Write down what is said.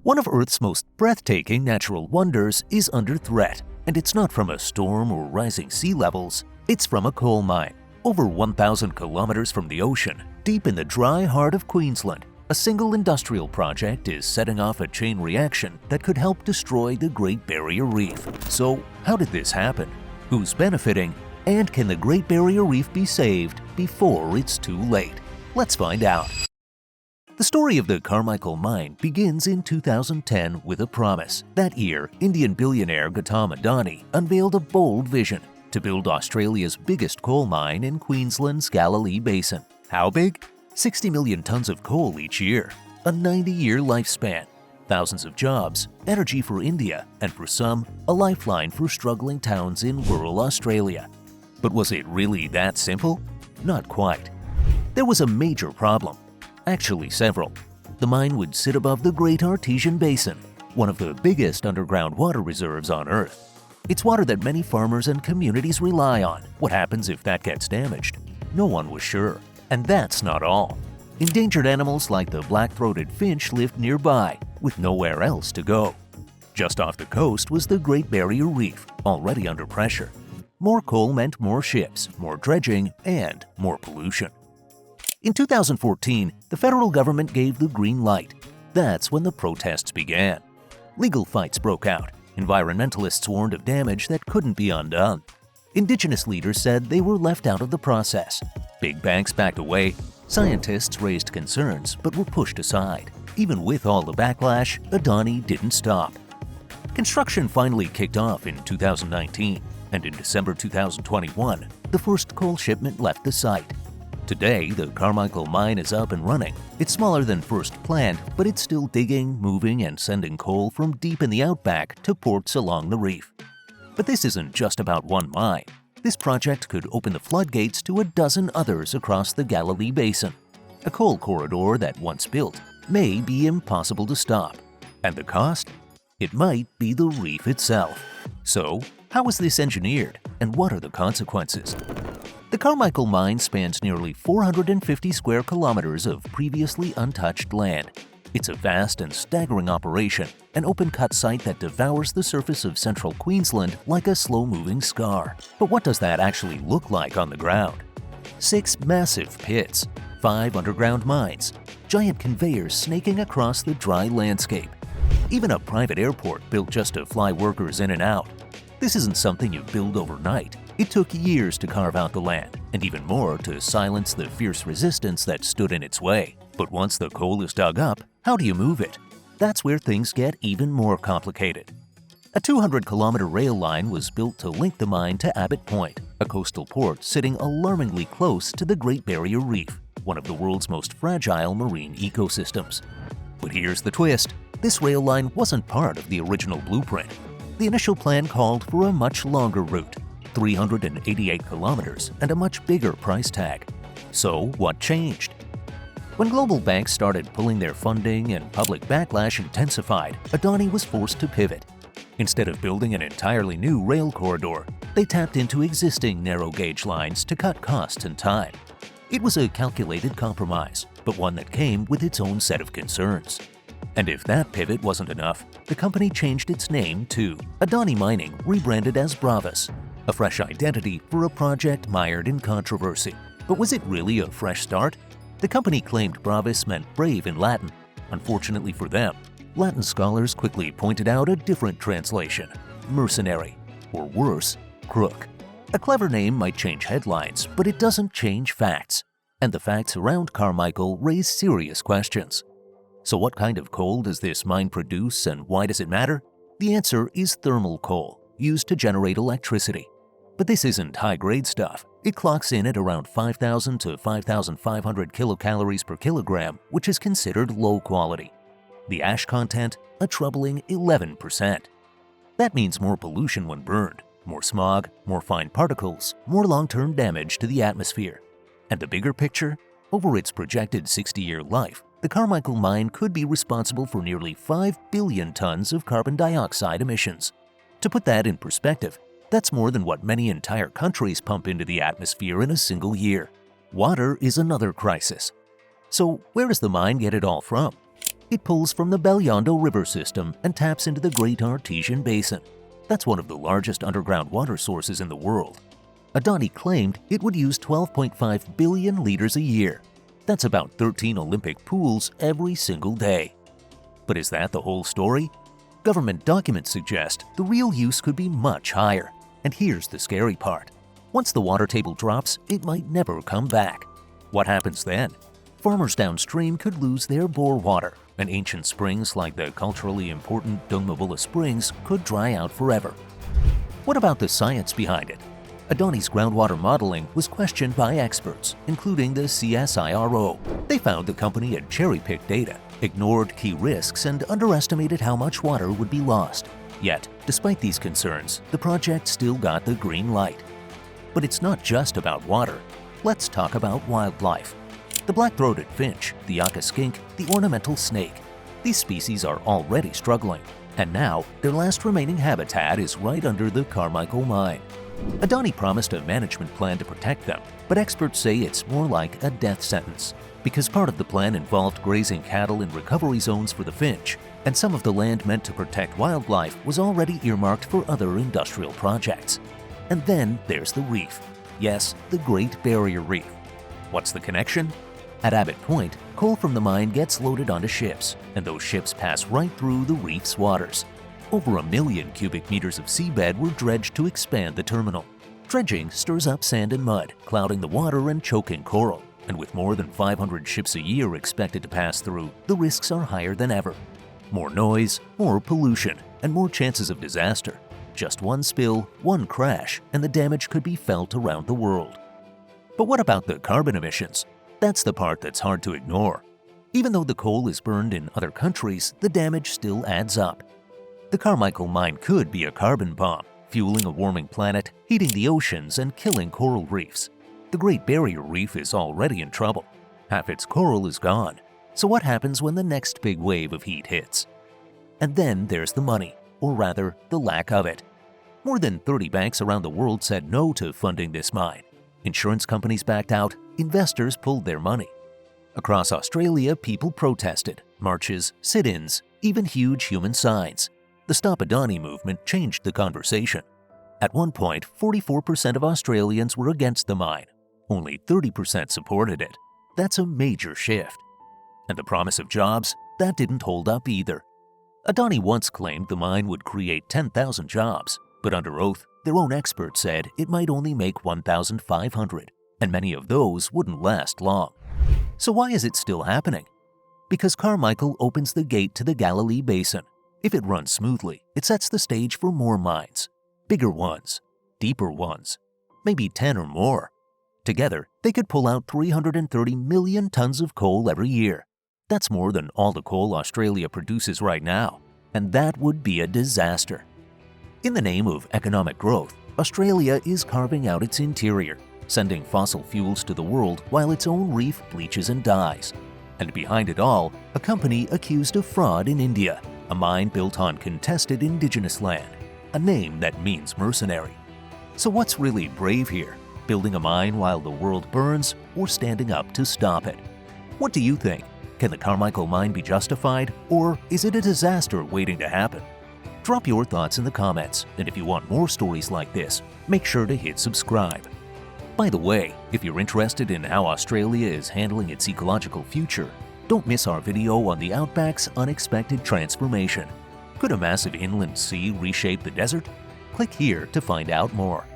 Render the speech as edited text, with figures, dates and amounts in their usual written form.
One of Earth's most breathtaking natural wonders is under threat, and it's not from a storm or rising sea levels, it's from a coal mine. Over 1,000 kilometers from the ocean, deep in the dry heart of Queensland, a single industrial project is setting off a chain reaction that could help destroy the Great Barrier Reef. So, how did this happen? Who's benefiting? And can the Great Barrier Reef be saved before it's too late? Let's find out. The story of the Carmichael mine begins in 2010 with a promise. That year, Indian billionaire Gautam Adani unveiled a bold vision to build Australia's biggest coal mine in Queensland's Galilee Basin. How big? 60 million tons of coal each year, a 90-year lifespan, thousands of jobs, energy for India, and for some, a lifeline for struggling towns in rural Australia. But was it really that simple? Not quite. There was a major problem. Actually, several. The mine would sit above the Great Artesian Basin, one of the biggest underground water reserves on Earth. It's water that many farmers and communities rely on. What happens if that gets damaged? No one was sure. And that's not all. Endangered animals like the black-throated finch lived nearby, with nowhere else to go. Just off the coast was the Great Barrier Reef, already under pressure. More coal meant more ships, more dredging, and more pollution. In 2014, the federal government gave the green light. That's when the protests began. Legal fights broke out. Environmentalists warned of damage that couldn't be undone. Indigenous leaders said they were left out of the process. Big banks backed away. Scientists raised concerns but were pushed aside. Even with all the backlash, Adani didn't stop. Construction finally kicked off in 2019, and in December 2021, the first coal shipment left the site. Today, the Carmichael mine is up and running. It's smaller than first planned, but it's still digging, moving, and sending coal from deep in the outback to ports along the reef. But this isn't just about one mine. This project could open the floodgates to a dozen others across the Galilee Basin. A coal corridor that, once built, may be impossible to stop. And the cost? It might be the reef itself. So, how was this engineered, and what are the consequences? The Carmichael mine spans nearly 450 square kilometers of previously untouched land. It's a vast and staggering operation, an open-cut site that devours the surface of central Queensland like a slow-moving scar. But what does that actually look like on the ground? 6 massive pits, 5 underground mines, giant conveyors snaking across the dry landscape. Even a private airport built just to fly workers in and out. This isn't something you build overnight. It took years to carve out the land, and even more to silence the fierce resistance that stood in its way. But once the coal is dug up, how do you move it? That's where things get even more complicated. A 200-kilometer rail line was built to link the mine to Abbott Point, a coastal port sitting alarmingly close to the Great Barrier Reef, one of the world's most fragile marine ecosystems. But here's the twist. This rail line wasn't part of the original blueprint. The initial plan called for a much longer route, 388 kilometers, and a much bigger price tag. So what changed? When global banks started pulling their funding and public backlash intensified, Adani was forced to pivot. Instead of building an entirely new rail corridor, they tapped into existing narrow-gauge lines to cut costs and time. It was a calculated compromise, but one that came with its own set of concerns. And if that pivot wasn't enough, the company changed its name to Adani Mining, rebranded as Bravus, a fresh identity for a project mired in controversy. But was it really a fresh start? The company claimed Bravus meant brave in Latin. Unfortunately for them, Latin scholars quickly pointed out a different translation, mercenary, or worse, crook. A clever name might change headlines, but it doesn't change facts. And the facts around Carmichael raise serious questions. So what kind of coal does this mine produce, and why does it matter? The answer is thermal coal, used to generate electricity. But this isn't high-grade stuff. It clocks in at around 5,000 to 5,500 kilocalories per kilogram, which is considered low quality. The ash content, a troubling 11%. That means more pollution when burned, more smog, more fine particles, more long-term damage to the atmosphere. And the bigger picture? Over its projected 60-year life, the Carmichael mine could be responsible for nearly 5 billion tons of carbon dioxide emissions. To put that in perspective, that's more than what many entire countries pump into the atmosphere in a single year. Water is another crisis. So where does the mine get it all from? It pulls from the Bellondo River system and taps into the Great Artesian Basin. That's one of the largest underground water sources in the world. Adani claimed it would use 12.5 billion liters a year. That's about 13 Olympic pools every single day. But is that the whole story? Government documents suggest the real use could be much higher. And here's the scary part. Once the water table drops, it might never come back. What happens then? Farmers downstream could lose their bore water, and ancient springs like the culturally important Dungmabula Springs could dry out forever. What about the science behind it? Adani's groundwater modeling was questioned by experts, including the CSIRO. They found the company had cherry-picked data, ignored key risks, and underestimated how much water would be lost. Yet, despite these concerns, the project still got the green light. But it's not just about water. Let's talk about wildlife. The black-throated finch, the Yaka skink, the ornamental snake. These species are already struggling, and now their last remaining habitat is right under the Carmichael mine. Adani promised a management plan to protect them, but experts say it's more like a death sentence, because part of the plan involved grazing cattle in recovery zones for the finch, and some of the land meant to protect wildlife was already earmarked for other industrial projects. And then there's the reef. Yes, the Great Barrier Reef. What's the connection? At Abbott Point, coal from the mine gets loaded onto ships, and those ships pass right through the reef's waters. Over 1 million cubic meters of seabed were dredged to expand the terminal. Dredging stirs up sand and mud, clouding the water and choking coral. And with more than 500 ships a year expected to pass through, the risks are higher than ever. More noise, more pollution, and more chances of disaster. Just one spill, one crash, and the damage could be felt around the world. But what about the carbon emissions? That's the part that's hard to ignore. Even though the coal is burned in other countries, the damage still adds up. The Carmichael mine could be a carbon bomb, fueling a warming planet, heating the oceans, and killing coral reefs. The Great Barrier Reef is already in trouble. Half its coral is gone. So what happens when the next big wave of heat hits? And then there's the money, or rather, the lack of it. More than 30 banks around the world said no to funding this mine. Insurance companies backed out, investors pulled their money. Across Australia, people protested, marches, sit-ins, even huge human signs. The Stop Adani movement changed the conversation. At one point, 44% of Australians were against the mine. Only 30% supported it. That's a major shift. And the promise of jobs? That didn't hold up either. Adani once claimed the mine would create 10,000 jobs, but under oath, their own experts said it might only make 1,500, and many of those wouldn't last long. So why is it still happening? Because Carmichael opens the gate to the Galilee Basin. If it runs smoothly, it sets the stage for more mines. Bigger ones, deeper ones, maybe 10 or more. Together, they could pull out 330 million tons of coal every year. That's more than all the coal Australia produces right now, and that would be a disaster. In the name of economic growth, Australia is carving out its interior, sending fossil fuels to the world while its own reef bleaches and dies. And behind it all, a company accused of fraud in India, a mine built on contested Indigenous land, a name that means mercenary. So what's really brave here? Building a mine while the world burns, or standing up to stop it? What do you think? Can the Carmichael mine be justified, or is it a disaster waiting to happen? Drop your thoughts in the comments, and if you want more stories like this, make sure to hit subscribe. By the way, if you're interested in how Australia is handling its ecological future, don't miss our video on the Outback's unexpected transformation. Could a massive inland sea reshape the desert? Click here to find out more.